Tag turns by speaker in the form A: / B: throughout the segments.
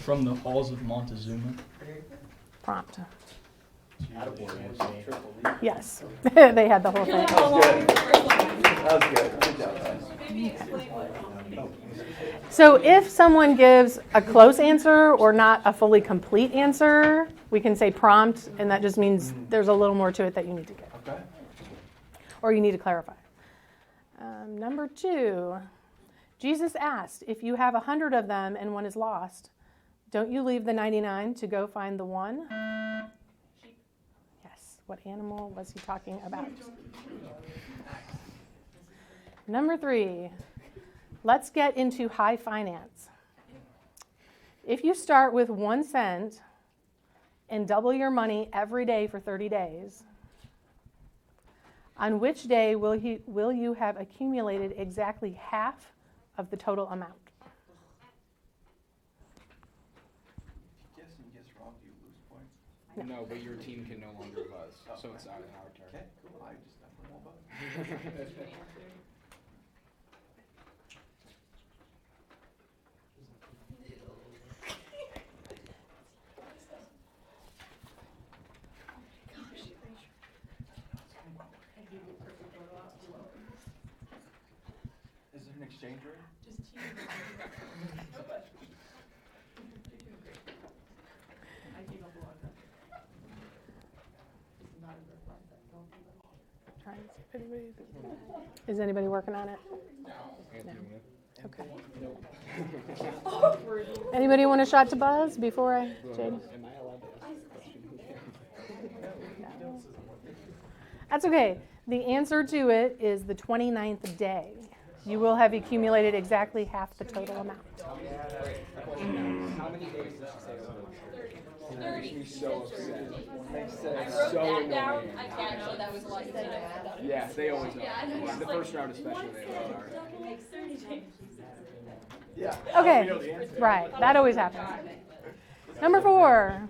A: From the halls of Montezuma.
B: Prompt.
C: Triple D.
B: Yes, they had the whole thing.
C: That was good. Good job, guys.
B: So if someone gives a close answer or not a fully complete answer, we can say prompt, and that just means there's a little more to it that you need to get.
C: Okay.
B: Or you need to clarify. Number 2, Jesus asked, if you have 100 of them and one is lost, don't you leave the 99 to go find the one? Yes. What animal was he talking about? Number 3, let's get into high finance. If you start with 1 cent and double your money every day for 30 days, on which day will you have accumulated exactly half of the total amount?
C: Guess and guess wrong, do you lose points?
D: No, but your team can no longer buzz, so it's out in our turn.
C: Okay, cool. I just got one more button. Is there an exchange rate?
B: Trying to see if anybody- Is anybody working on it?
D: Anthony,
B: Okay. Anybody want a shot to buzz before I, Jade?
D: am I allowed to ask a question?
B: That's okay. The answer to it is the 29th day. You will have accumulated exactly half the total amount.
D: How many days did she say it was? That makes me so upset. Makes sense. So annoying.
E: I know that was a lot.
D: Yeah, they always are. The first round especially, they always are.
C: Yeah.
B: Okay, right. That always happens. Number 4.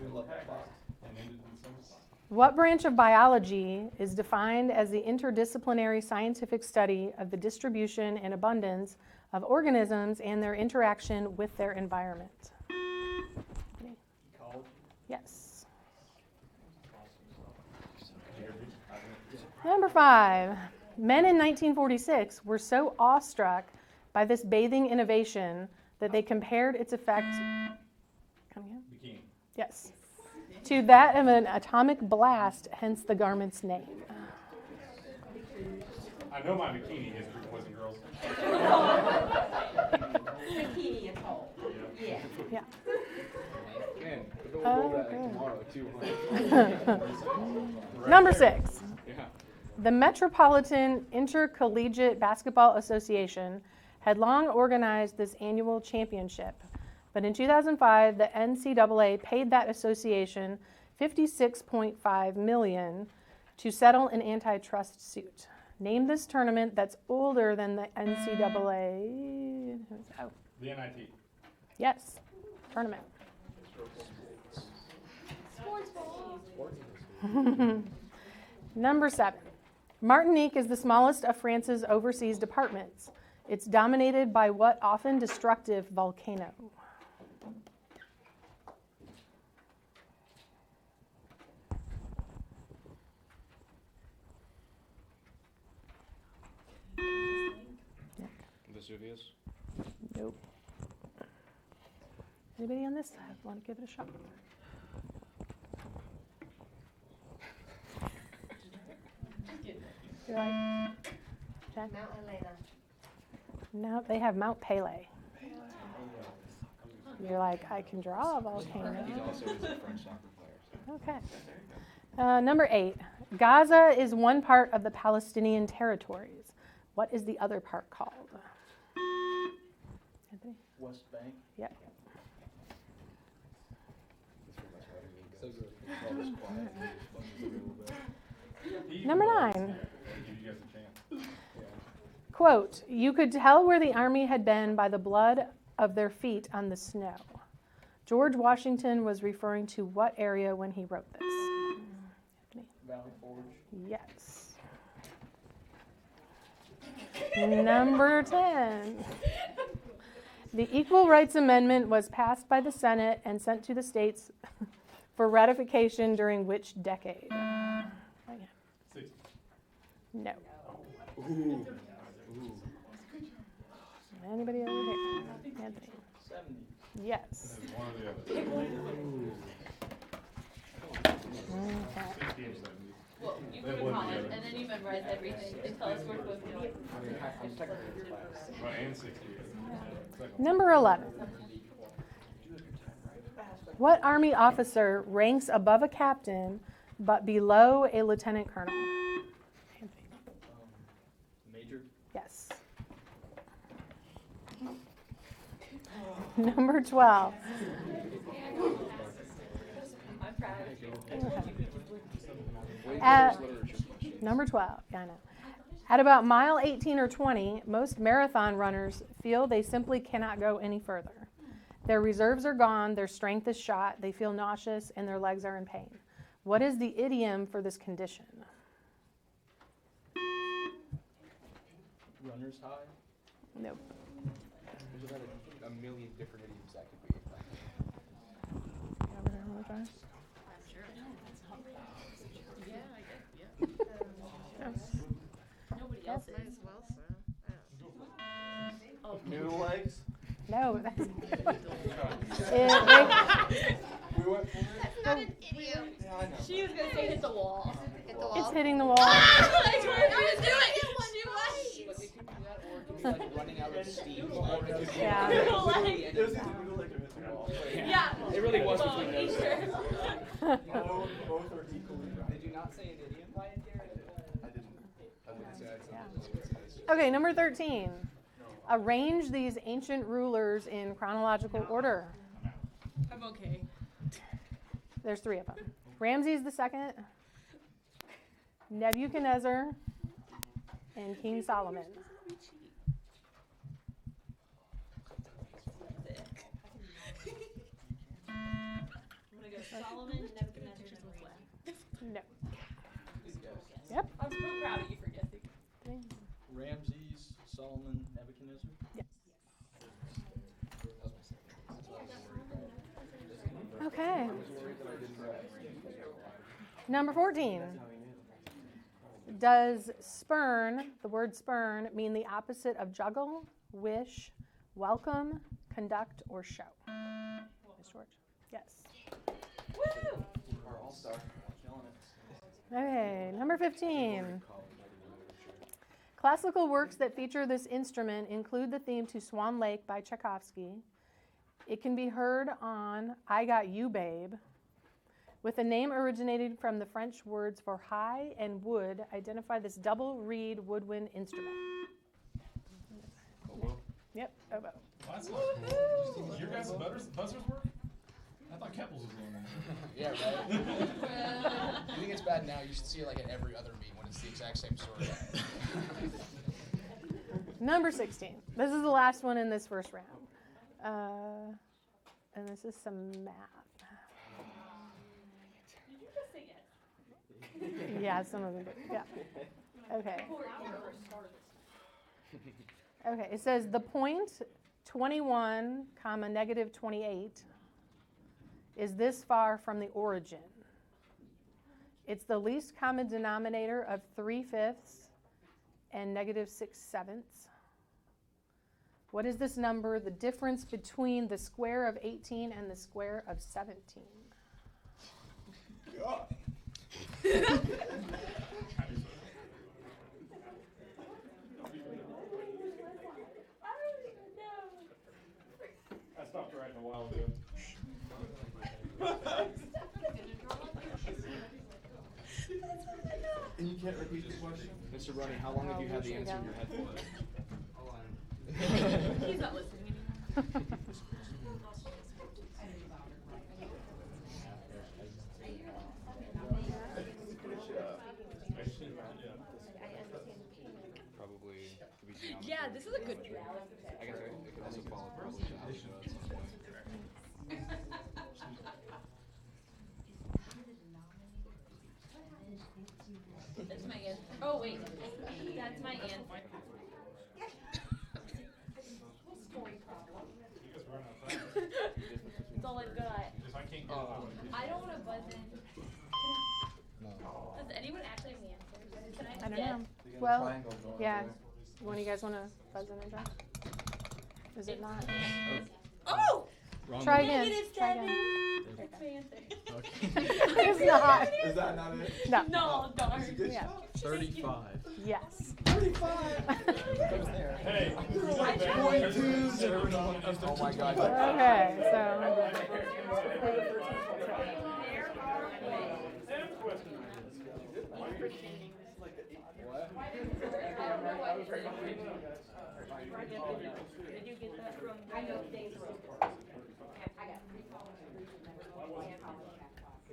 B: What branch of biology is defined as the interdisciplinary scientific study of the distribution and abundance of organisms and their interaction with their environment?
C: Ecology.
B: Yes. Number 5. Men in 1946 were so awestruck by this bathing innovation that they compared its effect
A: Bikini.
B: yes, to that of an atomic blast, hence the garment's name.
F: I know my bikini history, boys and girls.
E: Bikini atoll. Yeah.
B: Yeah.
D: Man, we'll roll that like tomorrow too, huh?
B: Number 6.
D: Yeah.
B: The Metropolitan Intercollegiate Basketball Association had long organized this annual championship, but in 2005, the NCAA paid that association $56.5 million to settle an antitrust suit. Name this tournament that's older than the NCAA. Oh,
F: The NIT.
B: yes, tournament. Number 7. Martinique is the smallest of France's overseas departments. It's dominated by what often destructive volcano?
D: Vesuvius.
B: Nope. Anybody on this side want to give it a shot? You're like, Jack?
E: Mount Helena.
B: No, they have Mount Pelée. You're like, I can draw a volcano.
D: He also is a French soccer player.
B: Okay. Number 8. Gaza is one part of the Palestinian territories. What is the other part called? Anthony?
C: West Bank.
B: Yep. Number 9.
F: Give you guys a chance.
B: Quote, you could tell where the army had been by the blood of their feet on the snow. George Washington was referring to what area when he wrote this? Anthony?
C: Valley Forge.
B: Yes. Number 10. The Equal Rights Amendment was passed by the Senate and sent to the states for ratification during which decade?
F: 60.
B: No. Anybody over here? Anthony.
C: 70.
B: Yes.
F: One or the other.
B: Okay.
F: 60 or 70.
E: Well, you
F: They
E: go to
F: blend
E: college
F: together.
E: and then you memorize everything and tell us where to go from here.
D: I'm technically in class.
F: Well, and 60. Second.
B: Number 11. What Army officer ranks above a captain but below a lieutenant colonel?
C: Major.
B: Yes. Number 12.
E: I'm proud of you.
B: At, number 12, yeah, I know. At about mile 18 or 20, most marathon runners feel they simply cannot go any further. Their reserves are gone, their strength is shot, they feel nauseous, and their legs are in pain. What is the idiom for this condition?
C: Runner's high.
B: Nope.
D: There's about a million different idioms that could be.
B: Over there one more time.
E: Nobody else is.
C: Noodle legs.
B: No, that's
C: We went for it.
G: Not an idiom.
C: Yeah, I know.
E: She was gonna say hit the wall.
G: Hit the wall.
B: it's hitting the wall.
E: I swear I was doing it.
D: But they could do that, or it could be like running out of steam.
B: Yeah.
E: Noodle legs.
C: It was noodle leg or hit the wall.
E: Yeah.
D: It really was
E: Well,
D: between those.
E: sure.
C: Both are equally right.
D: Did you not say an idiom?
C: I didn't.
B: Okay, number 13. Arrange these ancient rulers in chronological order.
E: I'm okay.
B: There's 3 of them. Ramses II, Nebuchadnezzar, and King Solomon.
E: I'm gonna go Solomon, Nebuchadnezzar, and left.
B: No. Yep.
E: I'm so proud of you for guessing.
C: Ramses, Solomon, Nebuchadnezzar.
B: Okay. Number 14. Does spurn, the word spurn, mean the opposite of juggle, wish, welcome, conduct, or show? Miss George? Yes.
E: Woo!
C: Our all-star. Killing it.
B: Okay, number 15. Classical works that feature this instrument include the theme to Swan Lake by Tchaikovsky. It can be heard on I Got You, Babe, with a name originating from the French words for high and wood. Identify this double reed woodwind instrument. Yep, oboe.
F: That's not cool. Your guys' buzzers work? I thought Keppels was doing them.
D: Yeah, right. You think it's bad now? You should see it like at every other meet when it's the exact same story.
B: Number 16. This is the last one in this first round. And this is some math.
E: Did you just say yes?
B: Yeah, some of them do. Yeah. Okay. Okay, it says the point 21, comma, negative 28 is this far from the origin. It's the least common denominator of 3/5 and negative 6/7. What is this number, the difference between the square of 18 and the square of 17?
C: God.
F: I stopped writing a while ago.
C: And you can't repeat this question?
D: Mr. Brony, how long have you had the answer in your head for?
E: He's not listening anymore.
D: Probably could be geometry.
E: Yeah, this is a good.
D: I guess it could also follow probably algebra at some point.
E: That's my answer. Oh wait, that's my answer. don't wanna buzz in.
G: No.
E: Does anyone actually have the answers? Can I
B: I don't
E: guess?
B: know.
C: They got a
B: Well,
C: triangle going
B: yeah.
C: there.
B: One of you guys want to buzz in and try? Is it not?
E: Oh!
G: Wrong
B: Try
G: one.
B: again.
E: Negative
B: Try
E: 7.
B: again.
E: That's my answer.
G: Okay.
B: It's not.
C: Is that not it?
B: No.
E: No, darn.
C: It's a good
B: Yeah.
C: shot.
G: 35.
B: Yes.
C: 35.
F: Hey.
C: Oh my God.
B: Okay, so.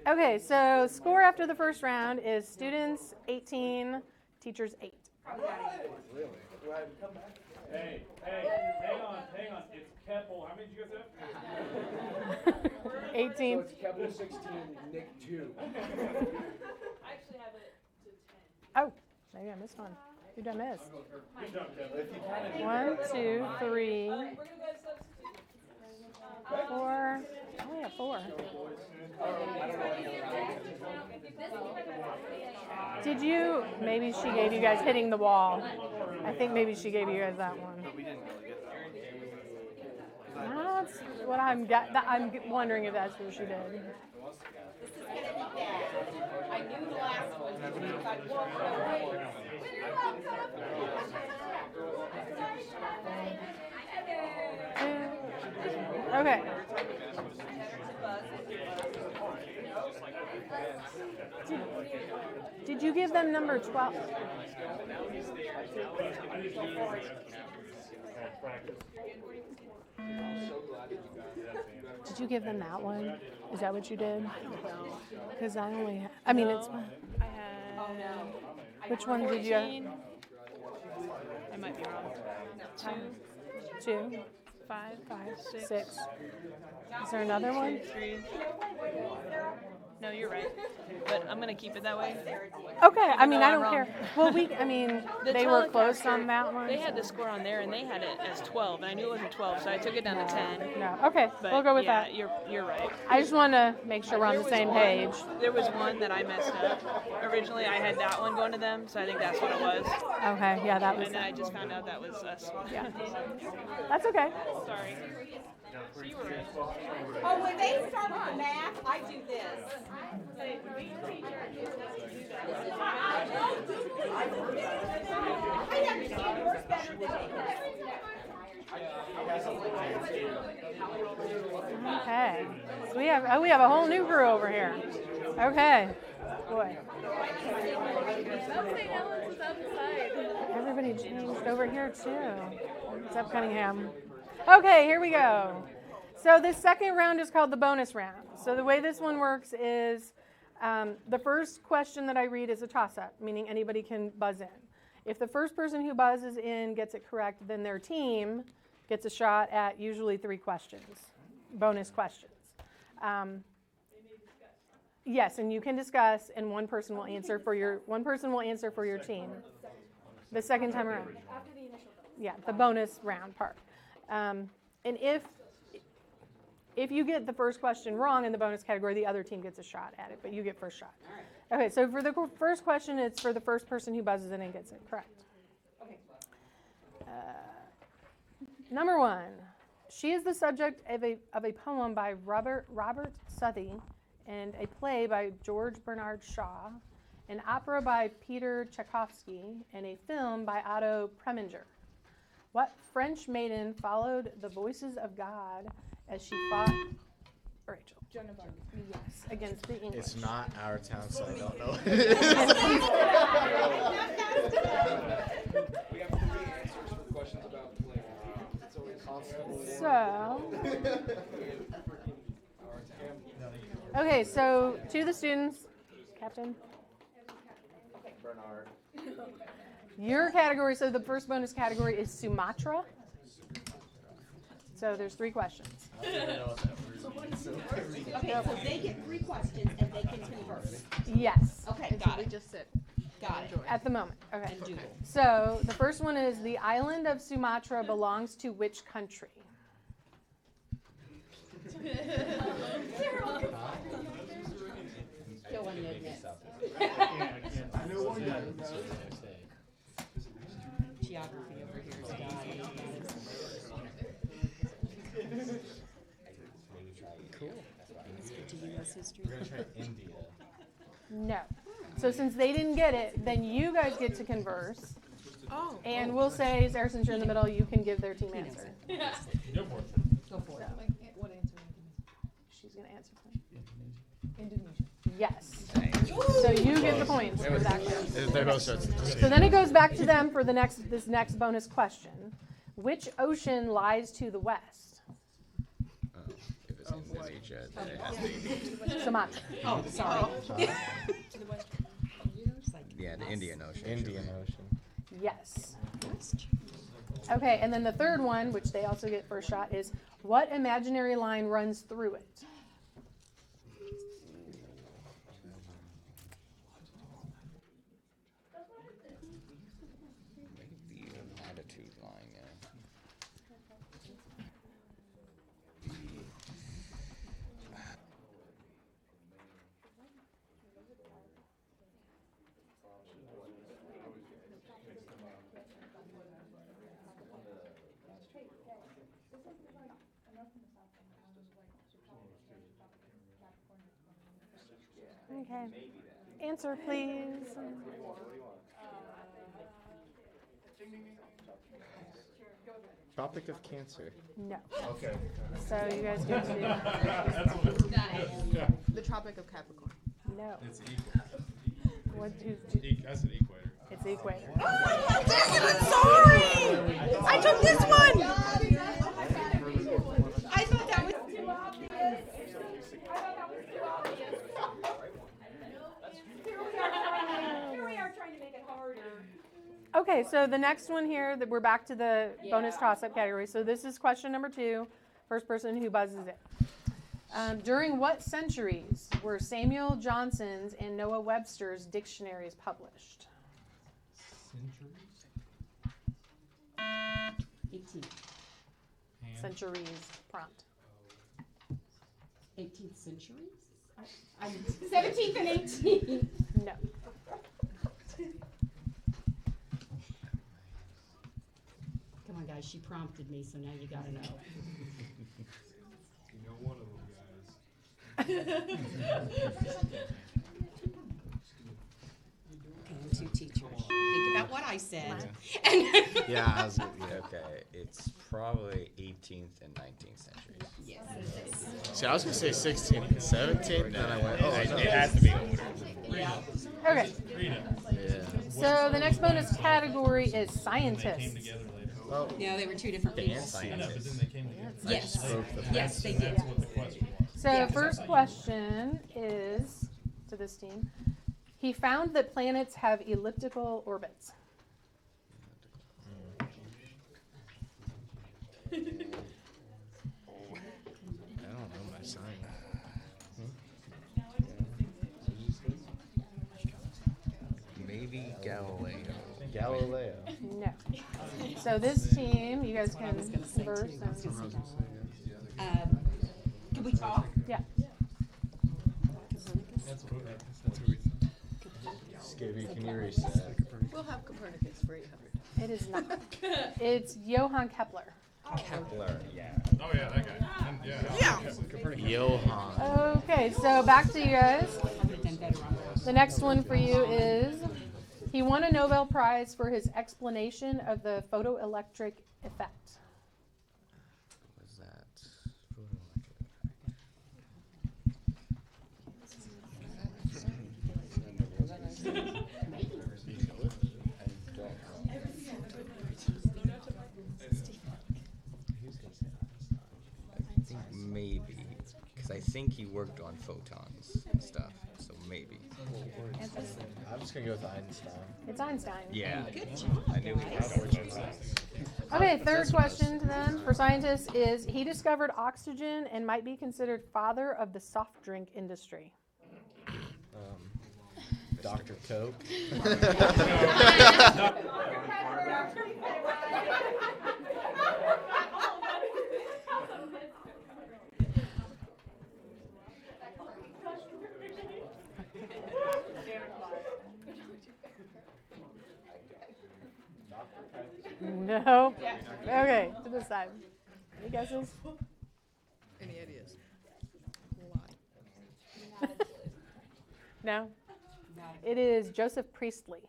B: Okay, so score after the first round is students 18, teachers 8.
C: Really? Do I have to come back?
F: Hey, hang on. It's Keppel. How many did you guys have?
B: 18.
D: So it's Keppel 16, Nick 2.
E: I actually have it to 10.
B: Oh, maybe I missed one. Who did I miss?
F: Good job, Keppel.
B: 1, 2, 3,
E: We're gonna go substitute.
B: 4. I only have 4. Did you? Maybe she gave you guys hitting the wall. I think maybe she gave you guys that one.
C: We didn't really get that one.
B: That's what I'm wondering if that's what she did.
H: I knew the last one.
B: Okay. Did you give them number 12? Did you give them that one? Is that what you did? I don't know. Because I only, I mean, it's fine.
I: I had
B: Which one did you?
I: 14. I might be wrong.
B: 2,
I: 5, 6.
B: 6. Is there another one?
I: 3. No, you're right. But I'm gonna keep it that way.
B: Okay, I mean,
I: though
B: I
I: I'm
B: don't
I: wrong.
B: care. Well, I mean,
I: The
B: they were
I: taller
B: close
I: character,
B: on that one.
I: They had the score on there, and they had it as 12, and I knew it wasn't 12, so I took it down to 10.
B: No, okay,
I: But
B: we'll go with
I: yeah,
B: that.
I: You're right.
B: I just want to make sure we're on
I: There
B: the
I: was
B: same
I: one-
B: page.
I: There was one that I messed up. Originally, I had that one going to them, so I think that's what it was.
B: Okay, yeah, that was.
I: And then I just found out that was us.
B: Yeah. That's okay.
I: Sorry. So you were right.
H: Oh, when they start with the math, I do this. I understand yours better than
B: Okay. So we have a whole new crew over here. Okay. Boy. Everybody changed over here too. What's up, Cunningham? Okay, here we go. So this second round is called the bonus round. So the way this one works is the first question that I read is a toss-up, meaning anybody can buzz in. If the first person who buzzes in gets it correct, then their team gets a shot at usually 3 questions, bonus questions. Yes, and you can discuss, and one person will answer for your team. The second time around.
E: After the initial vote.
B: Yeah, the bonus round part. And if you get the first question wrong in the bonus category, the other team gets a shot at it, but you get first shot. Okay, so for the first question, it's for the first person who buzzes in and gets it correct. Number 1, she is the subject of a poem by Robert Southey, and a play by George Bernard Shaw, an opera by Peter Tchaikovsky, and a film by Otto Preminger. What French maiden followed the voices of God as she fought, Rachel? Joan of Arc. Yes, against the English.
G: It's not our town, so I don't know.
D: We have 3 answers for questions about play. It's always constantly.
B: So, okay, so to the students, Captain.
D: Bernard.
B: Your category, so the first bonus category is Sumatra. So there's 3 questions.
G: I don't even know what that word means.
H: Okay, so they get 3 questions and they can converse.
B: Yes,
H: Okay, got it.
I: Just sit.
H: Got it.
B: at the moment. Okay.
H: And doodle.
B: So the first one is the island of Sumatra belongs to which country?
H: history.
G: We're gonna try India.
B: No. So since they didn't get it, then you guys get to converse.
H: Oh.
B: And we'll say, Sarah, since you're in the middle, you can give their team answer.
F: Go for it.
H: Go for it.
E: What answer?
B: She's going to answer for me. Yes. So you get the points for that question.
G: They're both sorts of
B: So then it goes back to them for this next bonus question. Which ocean lies to the west?
G: If it's Indonesia, then it has to be.
B: Sumatra.
H: Oh, sorry.
G: Yeah, the Indian Ocean.
D: Indian Ocean.
B: Yes. Okay, and then the third one, which they also get first shot, is what imaginary line runs through it?
G: Maybe the latitude line, yeah.
B: Okay. Answer, please.
D: Tropic of Cancer.
B: No.
F: Okay.
B: So you guys get to
F: That's what it is.
H: The Tropic of Capricorn.
B: no.
F: It's equal.
B: What?
F: I said equator.
B: It's the equator.
H: I'm sorry. I took this one. I thought that was too obvious. Here we are trying to make it harder.
B: Okay, so the next one here, that we're back to the bonus toss-up category. So this is question number 2, first person who buzzes it. During what centuries were Samuel Johnson's and Noah Webster's dictionaries published?
F: Centuries?
H: 18th.
B: Centuries prompt.
H: 18th century? 17th and 18th.
B: No.
H: Come on, guys. She prompted me, so now you gotta know.
F: You know one of them guys.
H: Okay, I'm two teachers. Think about what I said.
G: Yeah, I was, okay. It's probably 18th and 19th centuries.
H: Yes.
D: See, I was gonna say 16th and 17th, then I went, oh,
F: It
D: no.
F: has to be ordered.
H: Yeah.
B: Okay,
F: Read it.
D: Yeah.
B: so the next bonus category is scientists.
F: Together later.
D: Well,
H: No, they were two different people.
D: dance
F: I know, but then
D: scientists.
F: they came together.
H: Yes. Yes, they did.
F: That's what the question was.
B: So
H: Yeah.
B: first question is to this team. He found that planets have elliptical orbits.
D: I don't know my sign.
G: Maybe Galileo.
D: Galileo.
B: No. So this team, you guys
H: That's what I
B: can
H: was gonna say,
B: converse.
H: too. I was gonna
B: And,
H: say can we talk?
B: yeah.
F: That's what we
D: Skibby, can you reset?
E: We'll have Copernicus for 800.
B: It is not. It's Johann Kepler.
D: Kepler, yeah.
F: Oh, yeah, that guy. Yeah.
D: Johann.
B: Okay, so back to you guys.
H: I would have done better on those.
B: The next one for you is he won a Nobel Prize for his explanation of the photoelectric effect.
G: What was that? I think maybe, because I think he worked on photons and stuff, so maybe.
D: I'm just gonna go with Einstein.
B: It's Einstein.
G: Yeah.
H: Good job.
G: I knew he was going to that.
B: Okay, third question to them for scientists is he discovered oxygen and might be considered father of the soft drink industry.
D: Dr. Coke.
B: No. Okay, to this side. Any guesses?
E: Any ideas?
B: No? It is Joseph Priestley.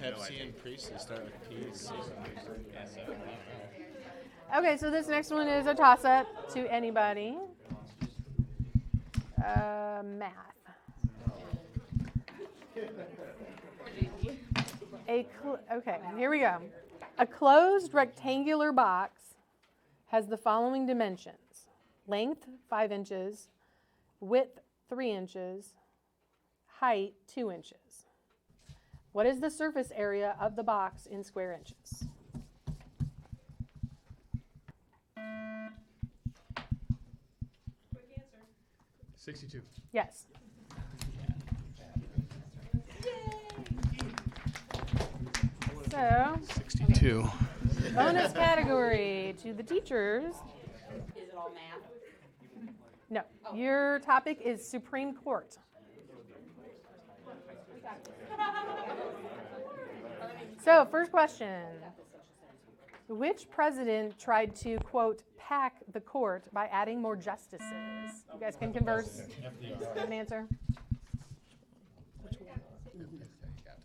J: Pepsi and Priestley start with P's.
B: Okay, so this next one is a toss-up to anybody. Math. Okay, here we go. A closed rectangular box has the following dimensions: length 5 inches, width 3 inches, height 2 inches. What is the surface area of the box in square inches?
E: Quick answer.
J: 62.
B: Yes. So,
J: 62.
B: bonus category to the teachers.
H: Is it all math?
B: No, your topic is Supreme Court. So, first question. Which president tried to, quote, pack the court by adding more justices? You guys can converse. Have an answer?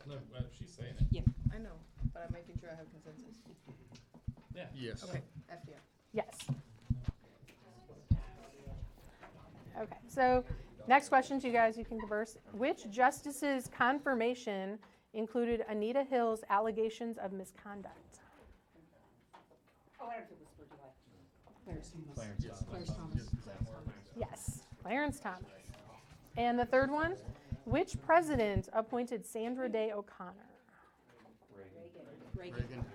F: No, she's saying it.
I: I know, but I'm making sure I have consensus.
J: Yes.
I: Okay, FDR.
B: Yes. Okay, so next question to you guys, you can converse. Which justice's confirmation included Anita Hill's allegations of misconduct?
H: Oh, I don't think whisper, do I? Clarence Thomas.
B: Yes, Clarence Thomas. And the third one, which president appointed Sandra Day O'Connor?
H: Reagan.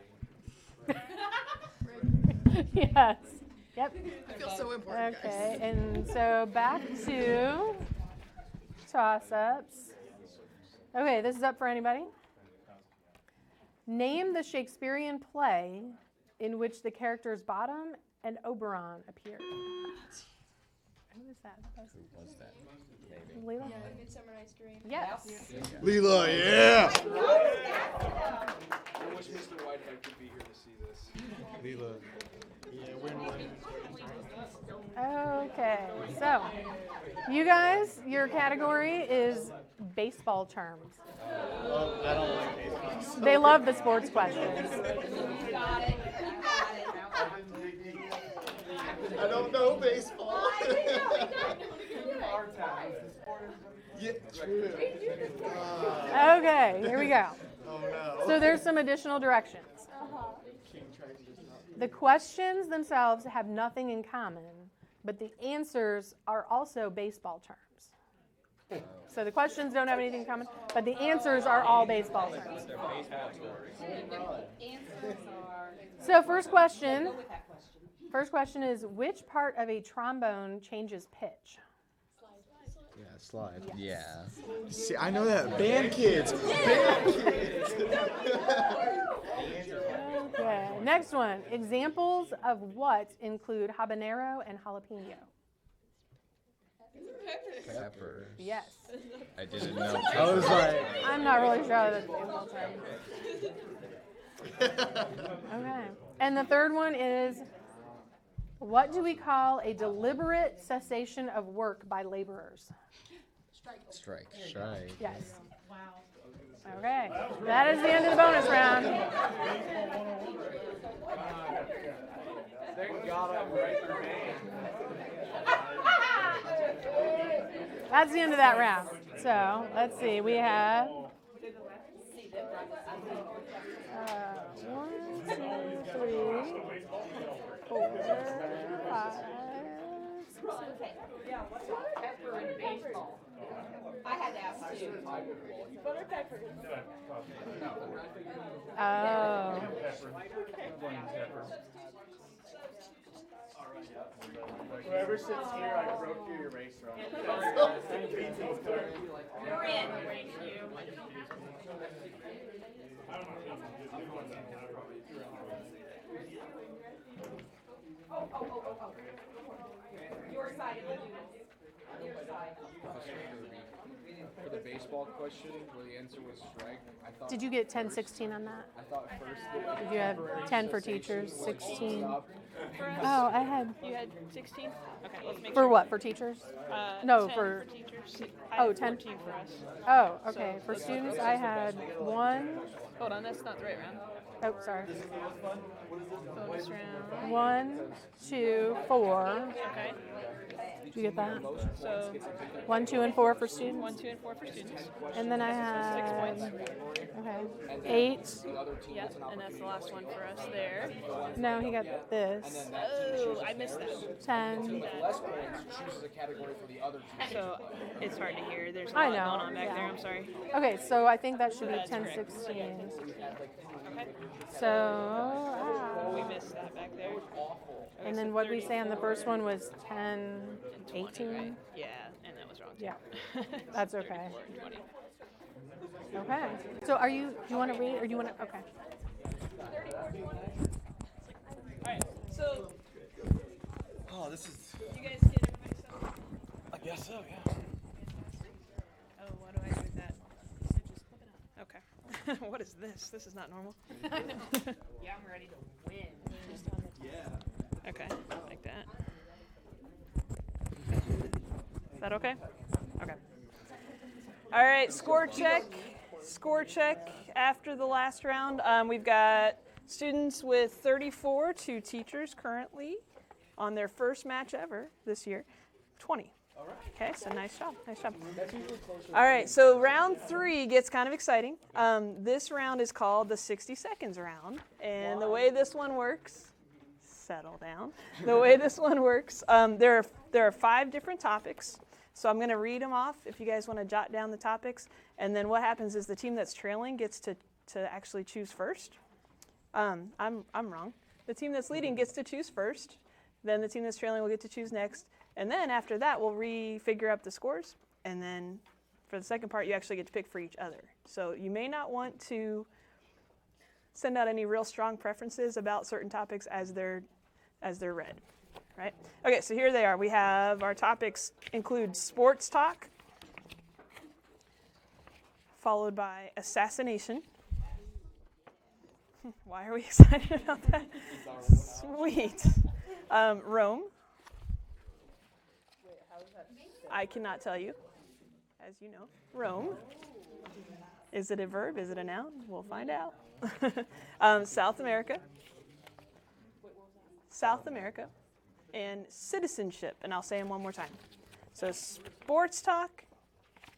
B: Yes. Yep.
I: I feel so important,
B: Okay, and so back to toss-ups. Okay, this is up for anybody. Name the Shakespearean play in which the characters Bottom and Oberon appear. Who is that?
G: Who was that?
B: Leela?
E: Midsummer Night's Dream.
B: Yes.
J: Leela, yeah!
C: I wish Mr. Whitehead could be here to see this.
J: Leela. Yeah, win-win.
B: Okay, so you guys, your category is baseball terms.
J: I don't like baseball.
B: They love the sports questions.
J: I don't know baseball. Yeah, true.
B: Okay, here we go.
J: Oh no.
B: So there's some additional directions. The questions themselves have nothing in common, but the answers are also baseball terms. So the questions don't have anything in common, but the answers are all baseball terms. So first question is, which part of a trombone changes pitch?
J: Yeah, slide.
G: Yeah.
J: See, I know that. Band kids. Band kids.
B: Okay, next one. Examples of what include habanero and jalapeno?
G: Peppers.
B: Yes.
G: I didn't know.
J: I was like,
B: I'm not really sure that's baseball term. Okay. And the third one is, what do we call a deliberate cessation of work by laborers?
G: Strike.
B: Yes. Wow. Okay. That is the end of the bonus round.
C: Thank God I'm right for me.
B: That's the end of that round. So let's see. We have 1, 2, 3, 4, 5, 6, 7.
H: I had to ask too.
E: Butter peppers.
B: Oh.
C: Whoever sits here, I broke your eraser on.
H: You're in. Oh. Your side of the units. Your side.
C: For the baseball question, where the answer was strike, I thought.
B: Did you get 10, 16 on that?
C: I thought first that
B: Did you have 10 for teachers, 16?
C: stopped.
B: Oh, I ahead.
I: You had 16? Okay, let's make
B: For
I: sure.
B: what? For teachers? No,
I: 10
B: for
I: teachers.
B: oh, 10
I: 14 for us.
B: Oh, okay.
I: So
B: For
I: let's-
B: students, I had 1.
I: Hold on, that's not the right round.
B: Oh, sorry.
I: Bonus round.
B: 1, 2, 4.
I: Okay.
B: Did you get that?
I: So
B: 1, 2, and 4 for students.
I: 1, 2, and 4 for students.
B: And then I had
I: 6 points.
B: 8.
I: Yep, and that's the last one for us there.
B: No, he got this.
I: Oh, I missed that.
B: 10.
D: Less points chooses a category for the other two.
I: So it's hard to hear. There's a
B: I
I: lot
B: know,
I: going on back
B: yeah.
I: there. I'm sorry.
B: Okay, so I think that should be
I: That's
B: 10,
I: correct.
B: 16.
I: Okay.
B: So,
I: We missed that back there.
B: and then what we say on the first one was 10, 18.
I: Yeah, and that was wrong. Too.
B: Yeah, that's okay.
I: 34 and 20.
B: Okay. So do you want to read it or do you want to, okay.
I: All right. So
J: Oh, this is.
I: you guys get everybody stuff?
J: I guess so, yeah.
I: Oh, what do I do with that? Okay. What is this? This is not normal.
H: Yeah, I'm ready to win.
J: Yeah.
I: Okay, like that. Is that okay? Okay. All right, score check. Score check after the last round. We've got students with 34 to teachers currently on their first match ever this year, 20.
D: All right.
I: Okay, so nice job, nice job.
D: That's usually closer.
I: All right, so round 3 gets kind of exciting. This round is called the 60 seconds round, and the way this one works, settle down. The way this one works, there are 5 different topics. So I'm going to read them off if you guys want to jot down the topics, and then what happens is the team that's trailing gets to actually choose first. I'm wrong. The team that's leading gets to choose first. Then the team that's trailing will get to choose next. And then after that, we'll refigure up the scores. And then for the second part, you actually get to pick for each other. So you may not want to send out any real strong preferences about certain topics as they're read, right? Okay, so here they are. We have our topics include sports talk, followed by assassination. Why are we excited about that? Sweet. Rome. I cannot tell you, as you know. Rome. Is it a verb? Is it a noun? We'll find out. South America. South America. And citizenship. And I'll say them one more time. So sports talk,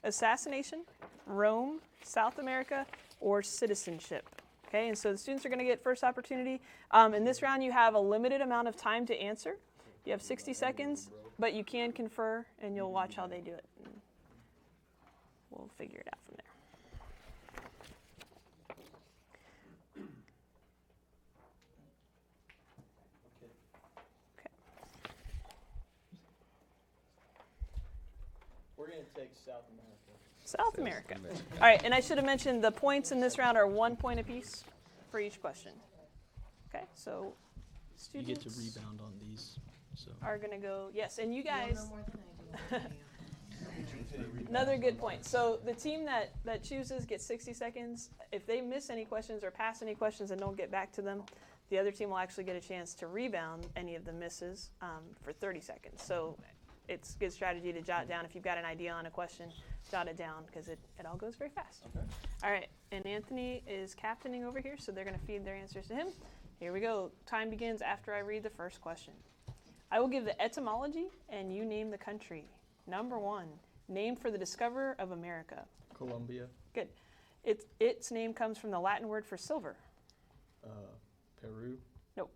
I: assassination, Rome, South America, or citizenship. Okay, and so the students are going to get first opportunity. In this round, you have a limited amount of time to answer. You have 60 seconds, but you can confer, and you'll watch how they do it. And we'll figure it out from there. Okay.
A: We're going to take South America.
I: South America. All right, and I should have mentioned the points in this round are 1 point apiece for each question. Okay, so
A: You
I: students
A: get to rebound on these. So
I: are going to go, yes, and you guys, another good point. So the team that chooses gets 60 seconds. If they miss any questions or pass any questions and don't get back to them, the other team will actually get a chance to rebound any of the misses for 30 seconds. So it's good strategy to jot down. If you've got an idea on a question, jot it down because it all goes very fast.
A: Okay.
I: All right, and Anthony is captaining over here, so they're going to feed their answers to him. Here we go. Time begins after I read the first question. I will give the etymology, and you name the country. Number 1, named for the discoverer of America.
A: Colombia,
I: Good. Its name comes from the Latin word for silver.
A: Peru,
I: Nope.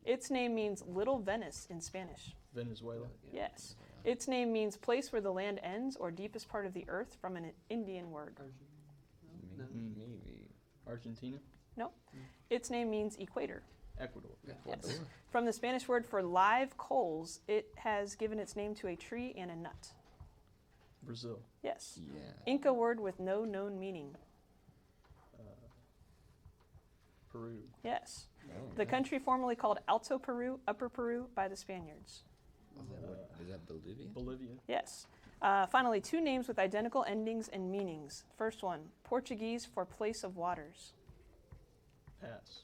I: Its name means Little Venice in Spanish.
A: Venezuela,
I: Yes. Its name means place where the land ends or deepest part of the earth from an Indian word.
G: Maybe.
A: Argentina,
I: No. Its name means equator.
A: Ecuador,
I: Yes. From the Spanish word for live coals, it has given its name to a tree and a nut.
A: Brazil,
I: Yes.
G: Yeah.
I: Inca word with no known meaning.
A: Peru,
I: Yes.
G: Oh,
I: The country formerly called Alto Peru, Upper Peru by the Spaniards.
G: is that Bolivia?
A: Bolivia,
I: Yes. Finally, 2 names with identical endings and meanings. First one, Portuguese for place of waters.
A: pass.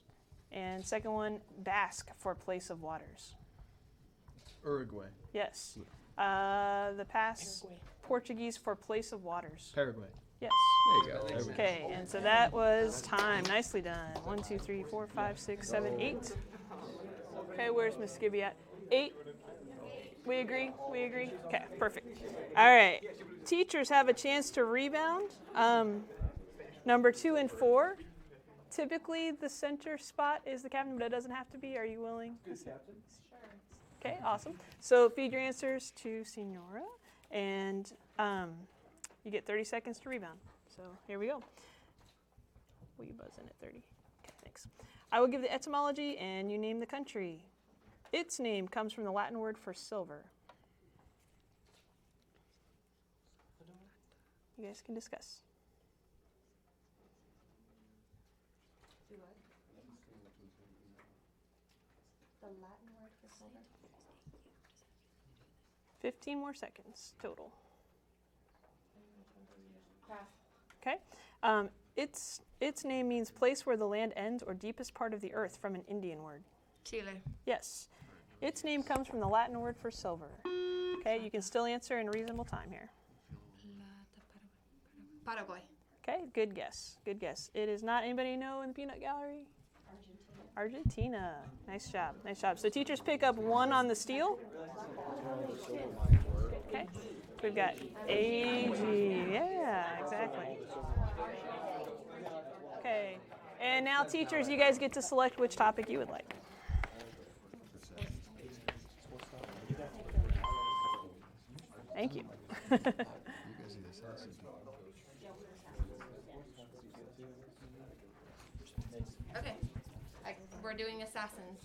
I: And second one, Basque for place of waters.
A: Uruguay.
I: Yes. The pass, Portuguese for place of waters.
A: Paraguay.
I: Yes.
G: There you go.
I: Okay, and so that was time. Nicely done. 1, 2, 3, 4, 5, 6, 7, 8. Okay, where's Miss Skibby at? 8. We agree? We agree? Okay, perfect. All right. Teachers have a chance to rebound. Number 2 and 4. Typically, the center spot is the captain, but it doesn't have to be. Are you willing? Okay, awesome. So feed your answers to Senora, and you get 30 seconds to rebound. So here we go. Will you buzz in at 30? Okay, thanks. I will give the etymology, and you name the country. Its name comes from the Latin word for silver. You guys can discuss.
E: The Latin word for silver?
I: 15 more seconds total.
E: Pass.
I: Okay. Its name means place where the land ends or deepest part of the earth from an Indian word.
H: Chile.
I: Yes. Its name comes from the Latin word for silver. Okay, you can still answer in reasonable time here.
H: Paraguay.
I: Okay, good guess. Good guess. It is not anybody know in the peanut gallery? Argentina. Nice job. Nice job. So teachers pick up 1 on the steal. Okay. We've got AG. Yeah, exactly. Okay. And now teachers, you guys get to select which topic you would like. Thank you.
H: Okay. We're doing assassins.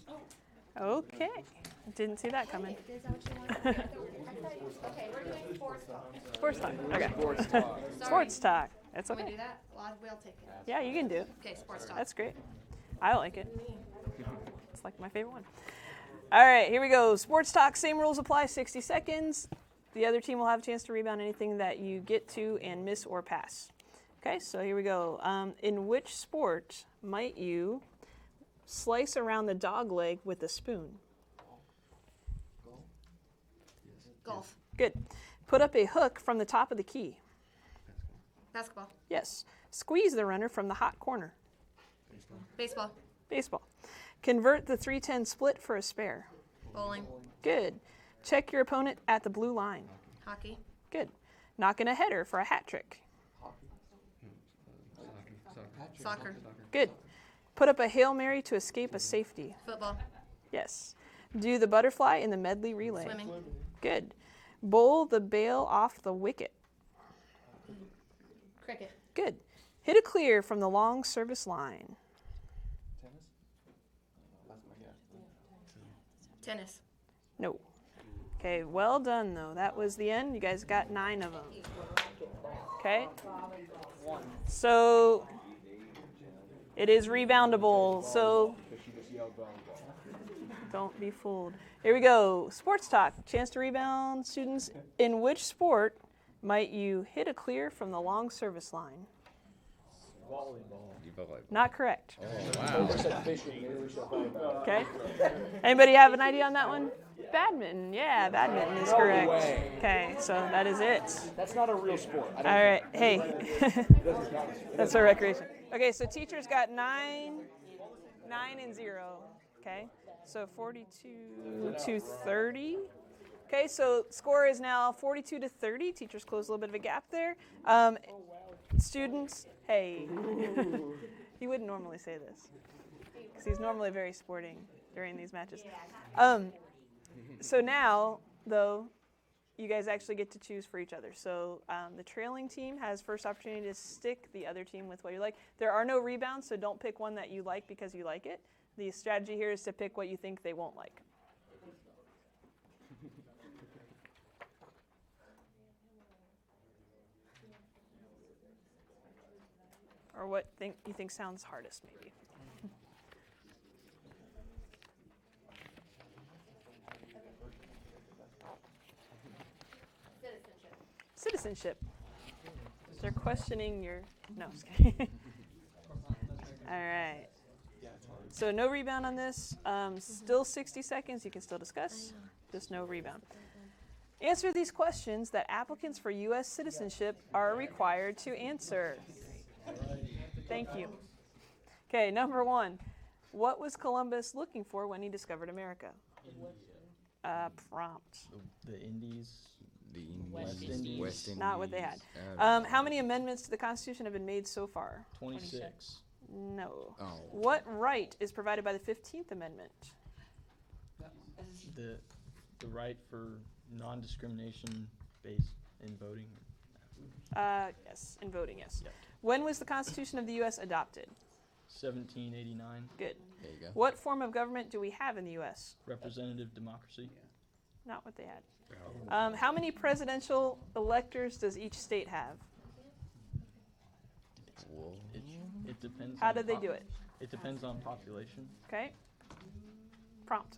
I: Okay. Didn't see that coming.
H: Is that what you want? Okay, we're doing sports talk.
I: Sports talk. Okay.
D: Sports talk.
I: Sports talk. That's
H: Can we
I: okay.
H: do that? We'll take it.
I: Yeah, you can do it.
H: Okay, sports talk.
I: That's great. I like it. It's like my favorite one. All right, here we go. Sports talk, same rules apply, 60 seconds. The other team will have a chance to rebound anything that you get to and miss or pass. Okay, so here we go. In which sport might you slice around the dog leg with a spoon?
H: Golf.
I: Good. Put up a hook from the top of the key.
H: Basketball.
I: Yes. Squeeze the runner from the hot corner.
H: Baseball.
I: Baseball. Convert the 3-10 split for a spare.
H: Bowling.
I: Good. Check your opponent at the blue line.
H: Hockey.
I: Good. Knock in a header for a hat trick.
H: Soccer.
I: Good. Put up a Hail Mary to escape a safety.
H: Football.
I: Yes. Do the butterfly in the medley relay.
H: Swimming.
I: Good. Bowl the bail off the wicket.
H: Cricket.
I: Good. Hit a clear from the long service line.
H: Tennis.
I: No. Okay, well done though. That was the end. You guys got 9 of them. Okay. So it is reboundable. So don't be fooled. Here we go. Sports talk. Chance to rebound. Students, in which sport might you hit a clear from the long service line? Not correct. Okay. Anybody have an idea on that one? Badminton. Yeah, badminton is correct. Okay, so that is it.
D: That's not a real sport.
I: All right. Hey, that's a recreation. Okay, so teachers got 9 and 0. Okay, so 42 to 30. Okay, so score is now 42 to 30. Teachers close a little bit of a gap there. Students, hey, he wouldn't normally say this because he's normally very sporting during these matches. So now, though, you guys actually get to choose for each other. So the trailing team has first opportunity to stick the other team with what you like. There are no rebounds, so don't pick one that you like because you like it. The strategy here is to pick what you think they won't like. Or what you think sounds hardest, maybe. Citizenship. They're questioning your... No, just kidding. All right. So no rebound on this. Still 60 seconds. You can still discuss. Just no rebound. Answer these questions that applicants for U.S. citizenship are required to answer. Thank you. Okay, number 1. What was Columbus looking for when he discovered America? Prompt.
A: The Indies.
G: The
A: West Indies.
G: West Indies.
I: Not what they had. How many amendments to the Constitution have been made so far?
A: 26.
I: No.
G: Oh.
I: What right is provided by the 15th Amendment?
A: The right for non-discrimination based in voting.
I: Yes, in voting, yes.
A: Yep.
I: When was the Constitution of the U.S. adopted?
A: 1789.
I: Good.
G: There you go.
I: What form of government do we have in the U.S.?
A: Representative democracy.
I: Not what they had. How many presidential electors does each state have?
G: Whoa.
A: It depends.
I: How
A: on
I: did they do it?
A: It depends on population.
I: Okay. Prompt.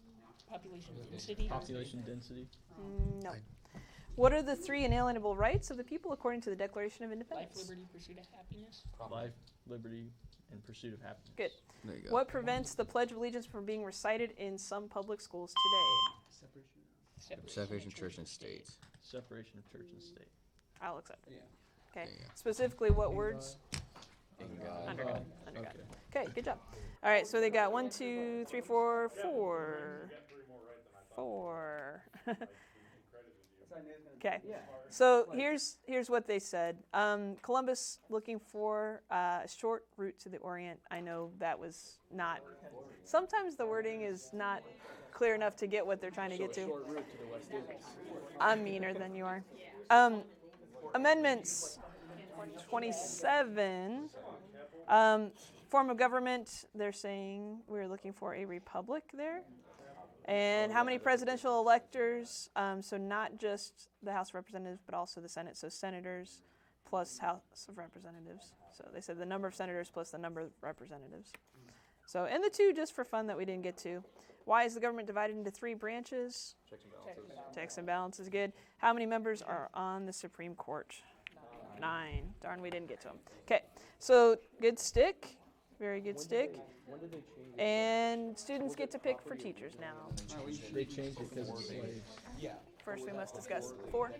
K: Population density.
A: Population density.
I: No. What are the 3 inalienable rights of the people according to the Declaration of Independence?
K: Life, liberty, pursuit of happiness.
A: Life, liberty, and pursuit of happiness.
I: Good.
G: There you go.
I: What prevents the Pledge of Allegiance from being recited in some public schools today?
G: Separation of church and state.
A: Separation of church and state.
I: I'll accept it. Okay.
G: There you go.
I: Specifically, what words? Under God. Under God. Okay, good job. All right, so they got 1, 2, 3, 4, 4. 4. Okay. So here's what they said. Columbus looking for a short route to the Orient. I know that was not. Sometimes the wording is not clear enough to get what they're trying to get to.
D: Short route to the West Indies.
I: I'm meaner than you are. Amendments 27. Form of government, they're saying we're looking for a republic there. And how many presidential electors? So not just the House of Representatives, but also the Senate. So senators plus House of Representatives. So they said the number of senators plus the number of representatives. So, and the 2 just for fun that we didn't get to. Why is the government divided into 3 branches?
C: Checks and balances.
I: Checks and balances, good. How many members are on the Supreme Court? 9. Darn, we didn't get to them. Okay, so good stick. Very good stick.
D: When did they change it?
I: And students get to pick for teachers now.
A: They changed it because of slaves.
D: Yeah.
I: First, we must discuss 4.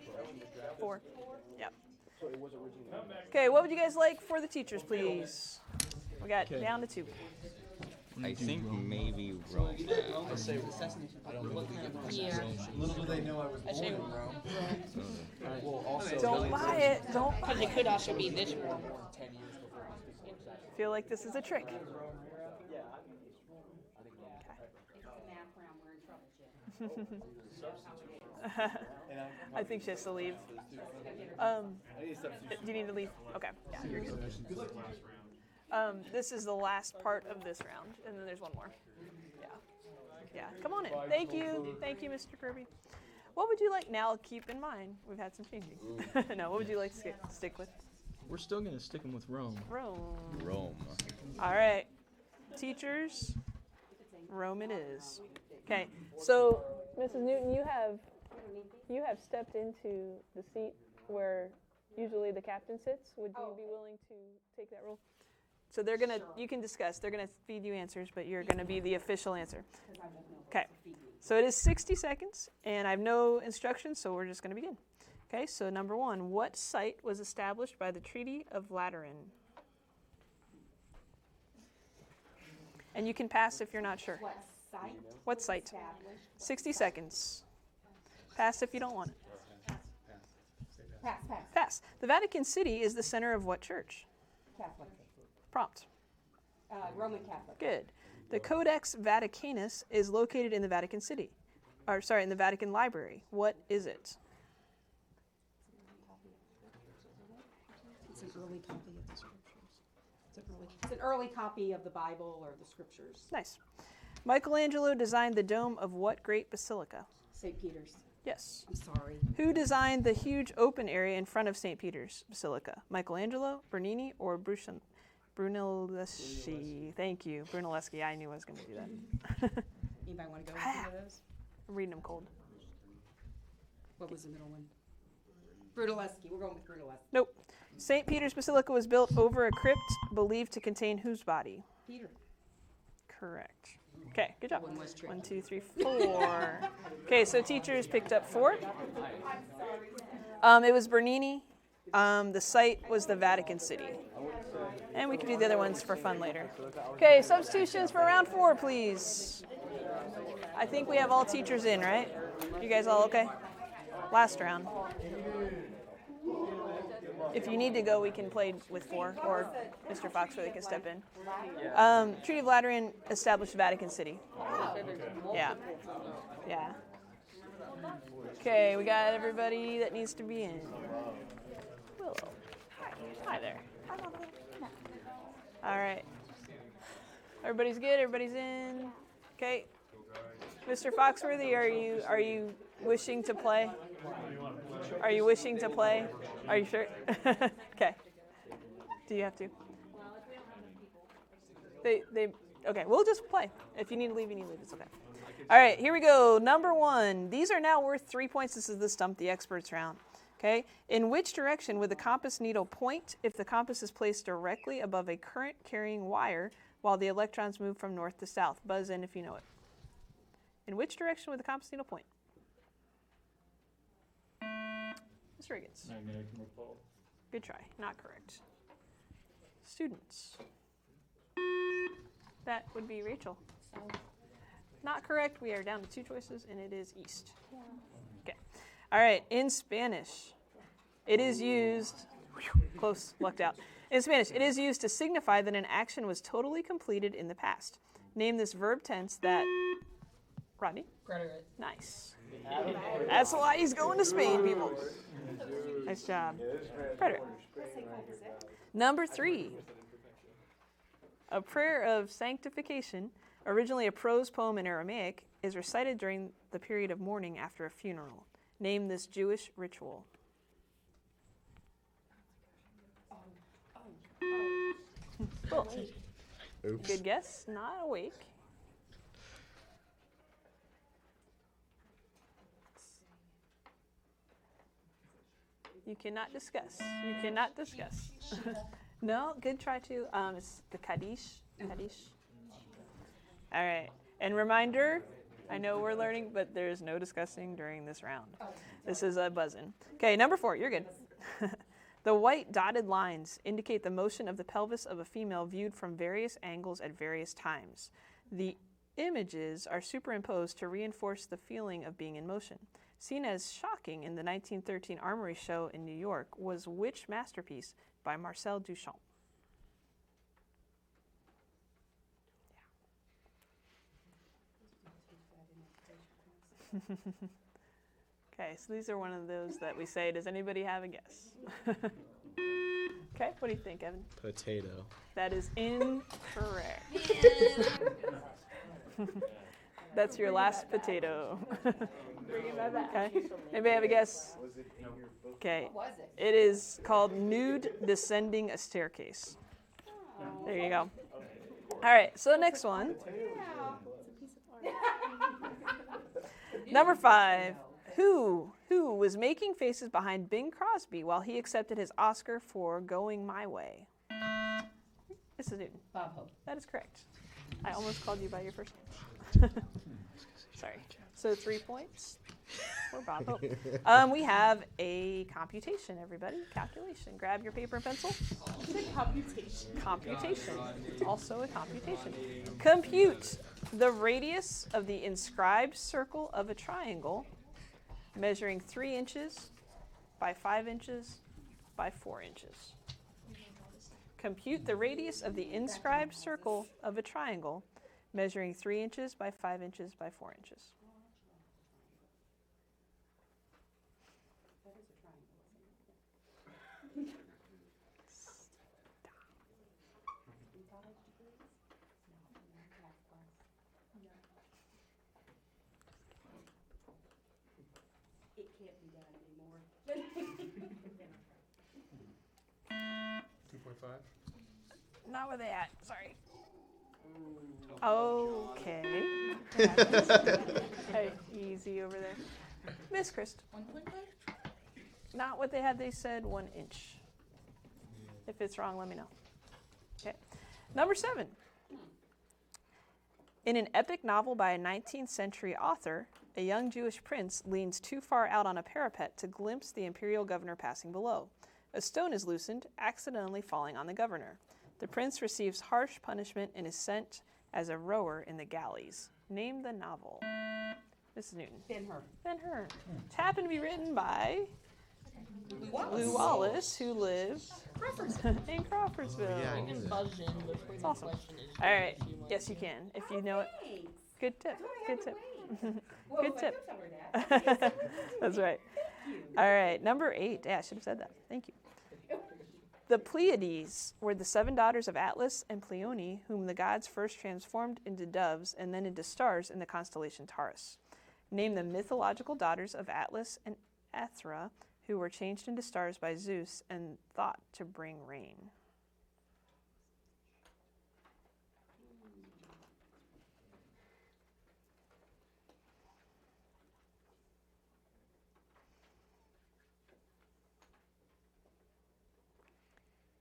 I: 4. Yep.
D: So it was originally.
I: Okay, what would you guys like for the teachers, please? We got
A: Okay.
I: down to 2.
G: I think maybe Rome.
D: I say I don't think
K: Yeah.
J: Little do they know I was
K: I say
J: born in Rome.
D: Well, also
I: Don't buy it. Don't buy
K: Because it could also be this one.
D: 10 years before he speaks.
I: it. Feel like this is a trick. I think she has to leave. Do you need to leave? Okay. Yeah, you're good. This is the last part of this round, and then there's one more. Yeah. Yeah. Come on in. Thank you. Thank you, Mr. Kirby. What would you like now? Keep in mind, we've had some changing. No, what would you like to stick with?
A: We're still going to stick them with Rome.
I: Rome.
G: Rome.
I: All right. Teachers, Rome it is. Okay. So, Mrs. Newton, you have stepped into the seat where usually the captain sits. Would you be willing to take that role? So they're gonna. You can discuss. They're gonna feed you answers, but you're gonna be the official answer. Okay. So it is 60 seconds, and I have no instructions, so we're just gonna begin. Okay. So number 1, what site was established by the Treaty of Lateran? And you can pass if you're not sure.
H: What site?
I: What site?
H: Established.
I: 60 seconds. Pass if you don't want it.
H: Pass.
I: Pass. The Vatican City is the center of what church?
H: Catholic.
I: Prompt.
H: Roman Catholic.
I: Good. The Codex Vaticanus is located in the Vatican City. In the Vatican Library. What is it?
H: It's an early copy of the scriptures. It's an early copy of the Bible or the scriptures.
I: Nice. Michelangelo designed the dome of what great basilica?
H: St. Peter's.
I: Yes.
H: I'm sorry.
I: Who designed the huge open area in front of St. Peter's Basilica? Michelangelo, Bernini, or Brunelleschi? Thank you. Brunelleschi. I knew I was going to do that.
H: Anybody want to go with any of those?
I: I'm reading them cold.
H: What was the middle one? Brunelleschi. We're going with Brunelleschi.
I: Nope. St. Peter's Basilica was built over a crypt believed to contain whose body?
H: Peter.
I: correct. Okay, good job. 1, 2, 3, 4. Okay, so teachers picked up 4. It was Bernini. The site was the Vatican City. And we can do the other ones for fun later. Okay, substitutions for round 4, please. I think we have all teachers in, right? You guys all okay? Last round. If you need to go, we can play with 4, or Mr. Foxworthy can step in. Treaty of Lateran established Vatican City. Yeah. Yeah. Okay, we got everybody that needs to be in. Willow. Hi there. All right. Everybody's good. Everybody's in. Okay. Mr. Foxworthy, are you wishing to play? Are you wishing to play? Are you sure? Okay. Do you have to? Okay, we'll just play. If you need to leave, you need to leave. It's okay. All right, here we go. Number 1. These are now worth 3 points. This is the Stump the Experts round. Okay. In which direction would the compass needle point if the compass is placed directly above a current-carrying wire while the electrons move from north to south? Buzz in if you know it. In which direction would the compass needle point? Mr. Riggins.
A: Magnetic North Pole.
I: Good try. Not correct. Students. That would be Rachel. Not correct. We are down to 2 choices, and it is east. Okay. All right. In Spanish, it is used. Close. Lucked out. In Spanish, it is used to signify that an action was totally completed in the past. Name this verb tense that. Rodney?
K: Preterite.
I: Nice. That's why he's going to Spain, people. Nice job. Preterite. Number 3. A prayer of sanctification, originally a prose poem in Aramaic, is recited during the period of mourning after a funeral. Name this Jewish ritual. Cool.
J: Oops.
I: Good guess. Not awake. You cannot discuss. You cannot discuss. No, good try too. It's the Kaddish. Kaddish. All right. And reminder, I know we're learning, but there's no discussing during this round. This is a buzz-in. Okay, number 4. You're good. The white dotted lines indicate the motion of the pelvis of a female viewed from various angles at various times. The images are superimposed to reinforce the feeling of being in motion. Seen as shocking in the 1913 Armory Show in New York was which masterpiece by Marcel Duchamp? Yeah. Okay, so these are one of those that we say, does anybody have a guess? Okay, what do you think, Evan?
J: Potato.
I: That is incorrect. That's your last potato. Okay. Anybody have a guess? Okay. It is called Nude Descending a Staircase. There you go. All right, so next one. Number 5. Who was making faces behind Bing Crosby while he accepted his Oscar for Going My Way? Mrs. Newton.
K: Bob Hope.
I: That is correct. I almost called you by your first name. Sorry. So 3 points for Bob Hope. We have a computation, everybody. Calculation. Grab your paper and pencil. Computation. It's also a computation. Compute the radius of the inscribed circle of a triangle measuring 3 inches by 5 inches by 4 inches. Compute the radius of the inscribed circle of a triangle measuring 3 inches by 5 inches by 4 inches.
H: It can't be done anymore.
C: 2.5.
I: Not where they at. Sorry. Okay. Hey, easy over there. Miss Christ.
K: 1.5?
I: Not what they had. They said 1 inch. If it's wrong, let me know. Okay. Number 7. In an epic novel by a 19th century author, a young Jewish prince leans too far out on a parapet to glimpse the imperial governor passing below. A stone is loosened, accidentally falling on the governor. The prince receives harsh punishment and is sent as a rower in the galleys. Name the novel. Mrs. Newton.
H: Ben-Hur.
I: Ben-Hur. It happened to be written by Lou Wallace, who lives in Crawfordsville.
J: Yeah, I
K: You
J: knew
K: can
J: that.
K: buzz in before the
I: awesome.
K: question is.
I: All right.
K: if you want.
I: Yes, you can. If you know it. Good tip. Good tip.
H: Whoa,
I: Good
H: I
I: tip.
H: don't tell her that.
I: That's right. All right. Number 8. Yeah, I should have said that. Thank you. The Pleiades were the 7 daughters of Atlas and Pleione, whom the gods first transformed into doves and then into stars in the constellation Taurus. Name the mythological daughters of Atlas and Aethra, who were changed into stars by Zeus and thought to bring rain.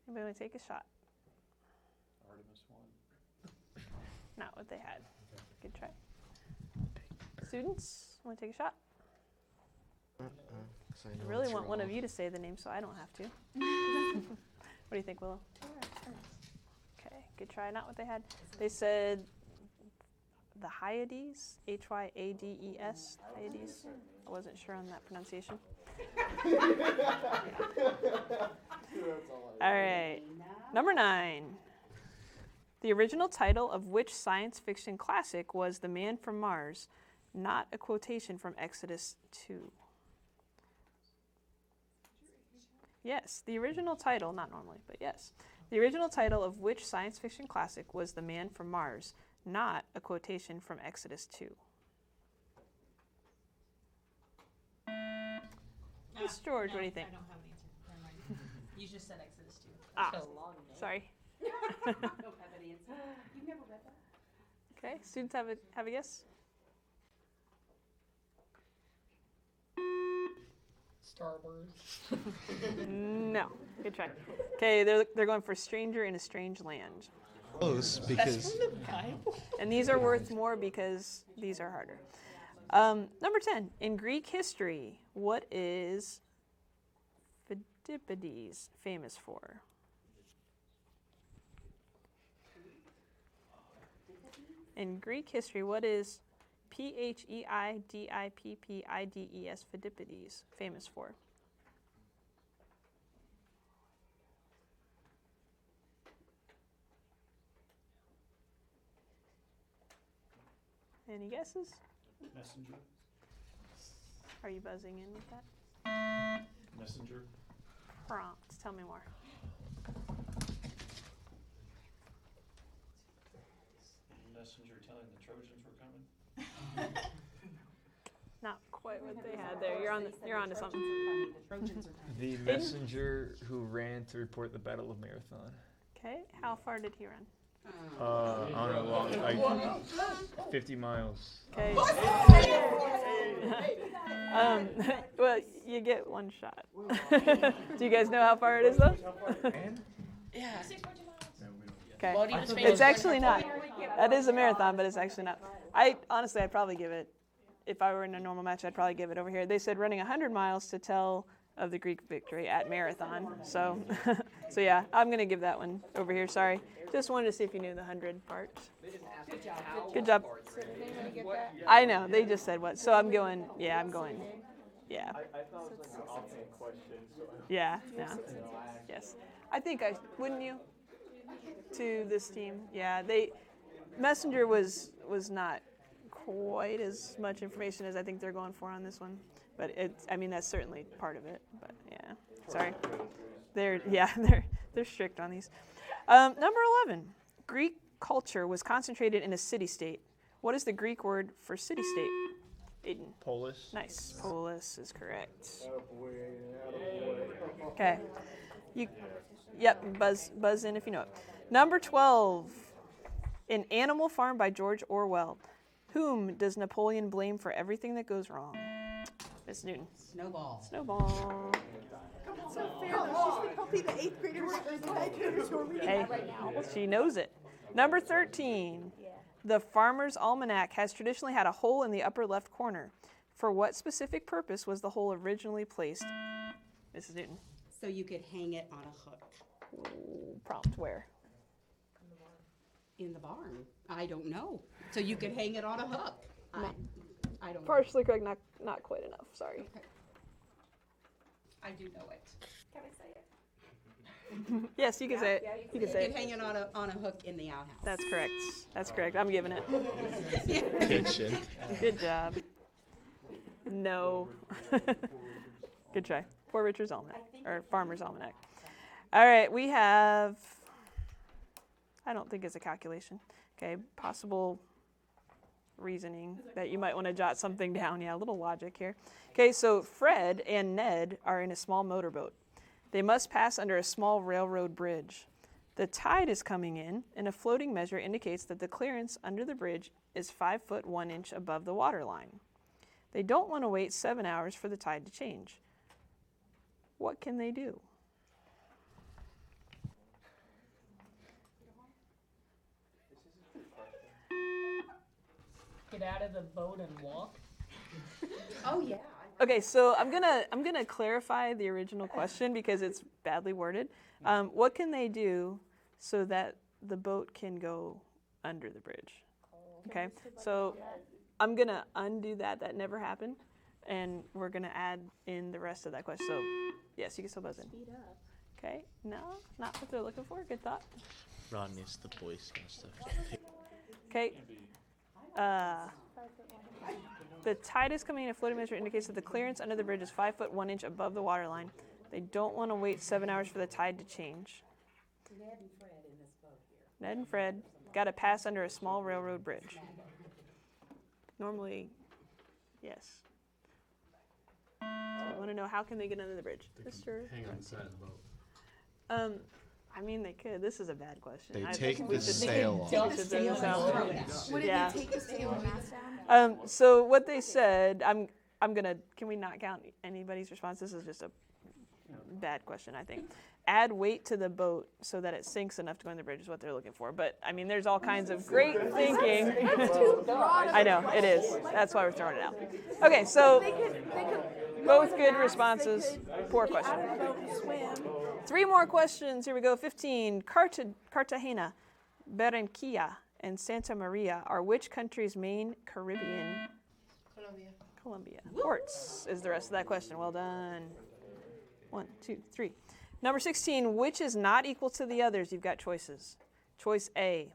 I: Anybody want to take a shot?
C: Artemis 1.
I: Not what they had. Good try. Students, want to take a shot? I really want one of you to say the name so I don't have to. What do you think, Willow? Okay, good try. Not what they had. They said the Hyades, Hyades, Hyades. I wasn't sure on that pronunciation. All right, number 9. The original title of which science fiction classic was The Man from Mars, not a quotation from Exodus 2? Yes, the original title, not normally, but yes. The original title of which science fiction classic was The Man from Mars, not a quotation from Exodus 2? Miss George, what do you think?
E: I don't have an answer. Never mind. You just said Exodus 2.
I: Ah,
E: That's a long name.
I: sorry.
H: I don't have an answer. You've never read that?
I: Okay, students have a guess?
K: Star Wars.
I: No. Good try. Okay, they're going for Stranger in a Strange Land.
J: Close,
K: That's
J: because
K: from the Bible.
I: And these are worth more because these are harder. Number 10. In Greek history, what is Phidippides famous for? In Greek history, what is Pheidippides, Phidippides, famous for? Any guesses?
F: Messenger.
I: Are you buzzing in with that?
F: Messenger.
I: Prompts. Tell me more.
F: Messenger telling the Trojans were coming.
I: Not quite what they had there. You're on to something.
H: The Trojans are coming.
D: The messenger who ran to report the Battle of Marathon.
I: Okay. How far did he run?
D: On a long, like 50 miles.
I: Okay. Well, you get one shot. Do you guys know how far it is, though?
K: Yeah.
I: Okay.
K: Well, he was famous
I: It's
K: for
I: actually not. That is a marathon, but it's actually not. Honestly, I'd probably give it, if I were in a normal match, I'd probably give it over here. They said running 100 miles to tell of the Greek victory at marathon. So, so yeah, I'm going to give that one over here. Sorry. Just wanted to see if you knew the 100 part. Good job. I know. They just said what. So I'm going, yeah.
D: I thought it was like an offhand question. So
I: Yeah. Yes. I think wouldn't you? To this team. Yeah. Messenger was not quite as much information as I think they're going for on this one. But that's certainly part of it. But yeah. Sorry. They're strict on these. Number 11. Greek culture was concentrated in a city-state. What is the Greek word for city-state? Aiden.
D: Polis.
I: Nice. Polis is correct. Okay. Buzz in if you know it. Number 12. An Animal Farm by George Orwell. Whom does Napoleon blame for everything that goes wrong? Miss Newton.
H: Snowball.
I: Snowball.
H: That's so fair. Though. She's probably the 8th graders or the 9th graders who are reading
I: Hey,
H: that right now.
I: she knows it. Number 13. The Farmer's Almanac has traditionally had a hole in the upper left corner. For what specific purpose was the hole originally placed? Mrs. Newton.
H: So you could hang it on a hook
I: Prompt where?
H: in the barn. I don't know. So you could hang it on a hook. I don't know.
I: Partially correct, not quite enough. Sorry.
H: Okay. I do know it.
E: Can I say it?
I: Yes, you can say it. You can
H: You
I: say
H: could
I: it.
H: hang it on a hook in the outhouse.
I: That's correct. That's correct. I'm giving it.
J: Kitchen.
I: Good job. No. Good try. Poor Richard's Almanac, or Farmer's Almanac. All right, we have, I don't think it's a calculation. Okay, possible reasoning that you might want to jot something down. Yeah, a little logic here. Okay, so Fred and Ned are in a small motorboat. They must pass under a small railroad bridge. The tide is coming in, and a floating measure indicates that the clearance under the bridge is 5 foot 1 inch above the water line. They don't want to wait 7 hours for the tide to change. What can they do?
K: Get out of the boat and walk.
H: Oh, yeah.
I: Okay, so I'm gonna clarify the original question because it's badly worded. What can they do so that the boat can go under the bridge? Okay, so I'm gonna undo that. That never happened, and we're gonna add in the rest of that question. So yes, you can still buzz in.
E: Speed up.
I: Okay, no, not what they're looking for. Good thought.
J: Rodney's the Boy Scout stuff.
I: Okay. The tide is coming in. A floating measure indicates that the clearance under the bridge is 5 foot 1 inch above the water line. They don't want to wait 7 hours for the tide to change.
H: Ned and Fred in this boat here.
I: Ned and Fred got to pass under a small railroad bridge. Normally, yes. I want to know how can they get under the bridge, Mr.
F: Hang on the side of the boat.
I: I mean, they could. This is a bad question.
J: They
I: I
J: take
I: think we
J: the
I: should-
J: sail off.
I: we should throw this out.
E: Would
I: Yeah.
E: it take the sail and mast down?
I: So what they said, I'm gonna. Can we not count anybody's response? This is just a bad question, I think. Add weight to the boat so that it sinks enough to go on the bridge is what they're looking for. But I mean, there's all kinds of great thinking. I know it is. That's why we're throwing it out. Okay, so both good responses. Poor question.
E: Swim.
I: 3 more questions. Here we go. 15. Cartagena, Barranquilla, and Santa Maria are which country's main Caribbean? Colombia. Ports is the rest of that question. Well done. 1, 2, 3. Number 16. Which is not equal to the others? You've got choices. Choice A.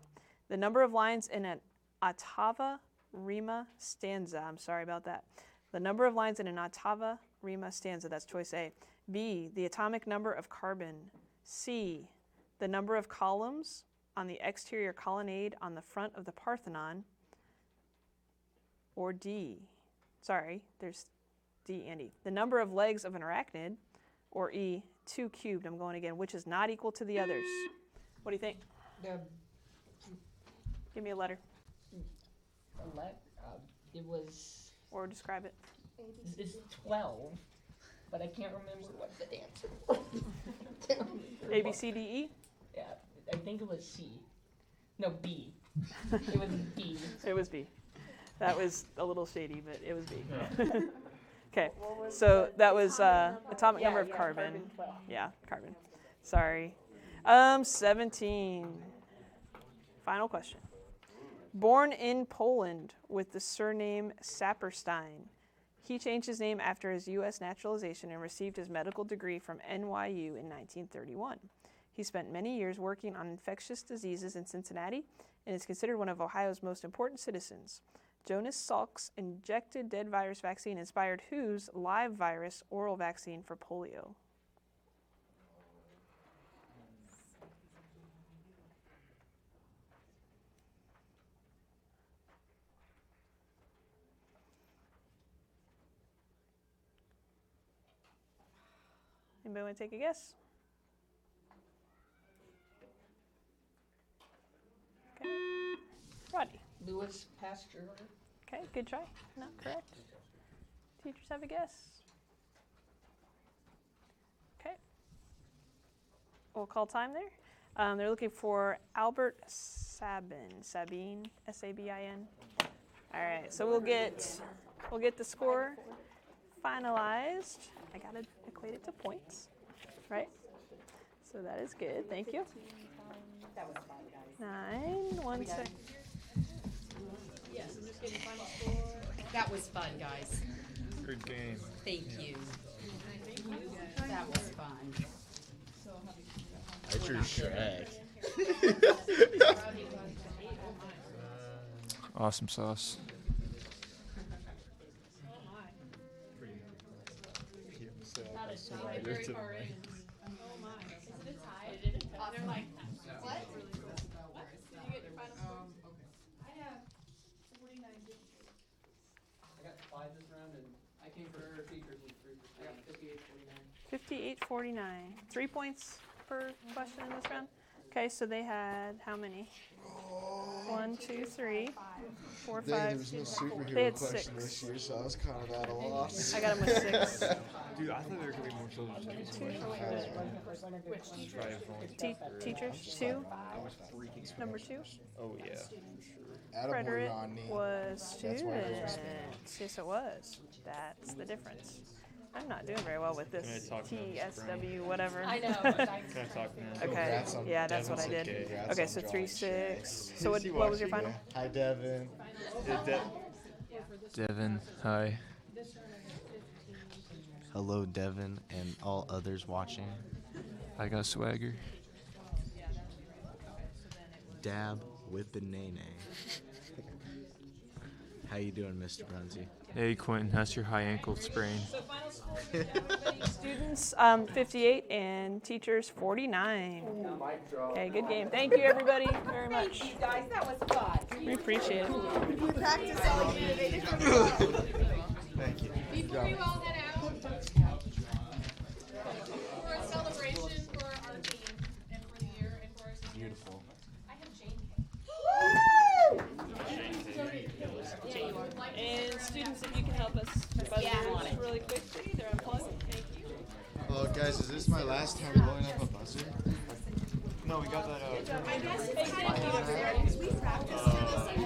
I: The number of lines in an ottava rima stanza. I'm sorry about that. The number of lines in an ottava rima stanza. That's choice A. B. The atomic number of carbon. C. The number of columns on the exterior colonnade on the front of the Parthenon. Or D. Sorry, there's D and E. The number of legs of an arachnid. Or E. 2 cubed. I'm going again. Which is not equal to the others. What do you think? Give me a letter.
K: It was.
I: Or describe it.
K: It's 12, but I can't remember what the answer was.
I: A, B, C, D, E?
K: Yeah, I think it was C. No, B. It was B.
I: It was B. That was a little shady, but it was B. Okay, so that was atomic number of carbon. Yeah, carbon. Sorry. 17. Final question. Born in Poland with the surname Saperstein, he changed his name after his U.S. naturalization and received his medical degree from NYU in 1931. He spent many years working on infectious diseases in Cincinnati and is considered one of Ohio's most important citizens. Jonas Salk's injected dead virus vaccine inspired whose live virus oral vaccine for polio? Anybody want to take a guess? Okay. Rodney.
K: Louis Pasteur.
I: Okay, good try. Not correct. Teachers have a guess? Okay. We'll call time there. They're looking for Albert Sabin, S-A-B-I-N. All right, so we'll get the score finalized. I gotta equate it to points, right? So that is good. Thank you.
H: That was fun, guys.
I: 9. 1 sec.
E: Yes, I'm just getting final score.
K: That was fun, guys.
J: Good game.
K: Thank you. That was fun.
J: I drew Shrek.
D: Awesome sauce.
C: I got 5 this round, and I came for teachers with 3%. I got
I: 58-49. 3 points per question in this round. Okay, so they had how many? 1, 2, 3, 4, 5.
J: There was no
I: They
J: superhero
I: had
J: question
I: 6.
J: this year, so I was kind of at a loss.
I: I got them with 6.
J: Dude, I thought there were going to be more children's
I: Teachers, 2. Number 2.
J: Oh, yeah.
I: Frederick
J: Ronnie.
I: was
J: That's why it was
I: students. Yes, it was. That's the difference. I'm not doing very well with this
F: Can I talk now, Mr.
I: TSW whatever.
E: I know.
F: Can I talk now?
I: Okay.
J: Congrats on-
I: Yeah, that's what I
J: Devin's
I: did.
J: Congrats
I: Okay,
J: on
I: so
J: drawing
I: 3, 6. So what was your final?
J: Hi, Devin.
D: Devin, hi.
J: Hello, Devin, and all others watching.
D: I got swagger.
J: Dab with the nene. How you doing, Mr. Brunty?
D: Hey Quentin, how's your high ankle sprain?
I: Students 58 and teachers 49. Okay, good game. Thank you everybody very much.
H: Thank you, guys. That was fun.
I: We appreciate it.
H: We practiced all year. They did really well.
J: Thank you.
E: Before you all head out, for a celebration for our team and for the year and for our seniors,
J: Beautiful.
E: I have Jane.
I: And students, if you can help us buzzers really quickly, they're unplugged. Thank you.
J: Oh, guys, is this my last time blowing up a buzzer?
D: No, we got that.
H: I guess it's kind of